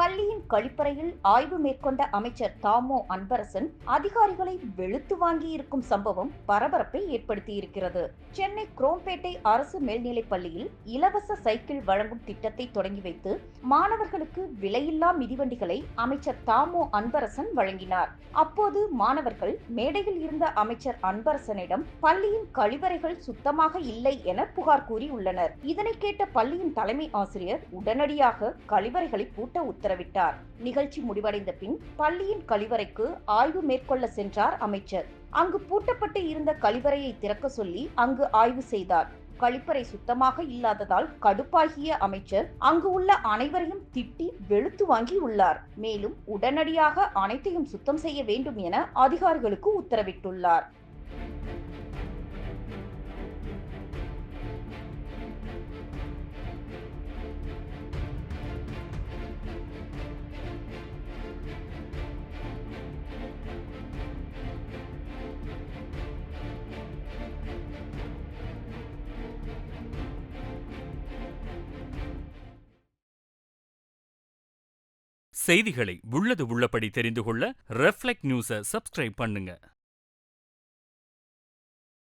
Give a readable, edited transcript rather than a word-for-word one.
பள்ளியின் கழிப்பறையில் ஆய்வு மேற்கொண்ட அமைச்சர் தாமோ அன்பரசன் அதிகாரிகளை வெளுத்து வாங்கியிருக்கும் சம்பவம் பரபரப்பை ஏற்படுத்தியிருக்கிறது. சென்னை குரோம்பேட்டை அரசு மேல்நிலைப் பள்ளியில் இலவச சைக்கிள் வழங்கும் திட்டத்தை தொடங்கி வைத்து மாணவர்களுக்கு விலையில்லா மிதிவண்டிகளை அமைச்சர் தாமோ அன்பரசன் வழங்கினார். அப்போது மாணவர்கள் மேடையில் இருந்த அமைச்சர் அன்பரசனிடம் பள்ளியின் கழிவறைகள் சுத்தமாக இல்லை என புகார் கூறியுள்ளனர். இதனை கேட்ட பள்ளியின் தலைமை ஆசிரியர் உடனடியாக கழிவறைகளை பூட்ட உத்தரவிட்டார். நிகழ்ச்சி முடிவடைந்த பின் பள்ளியின் கழிவறைக்கு ஆய்வு மேற்கொள்ள சென்றார் அமைச்சர். அங்கு பூட்டப்பட்டு இருந்த கழிவறையை திறக்க சொல்லி அங்கு ஆய்வு செய்தார். கழிப்பறை சுத்தமாக இல்லாததால் கடுப்பாகிய அமைச்சர் அங்கு உள்ள அனைவரையும் திட்டி வெளுத்து வாங்கி உள்ளார். மேலும் உடனடியாக அனைத்தையும் சுத்தம் செய்ய வேண்டும் என அதிகாரிகளுக்கு உத்தரவிட்டுள்ளார். செய்திகளை உள்ளது உள்ளபடி தெரிந்து கொள்ள ரெஃப்ளெக்ட் நியூஸை சப்ஸ்கிரைப் பண்ணுங்க.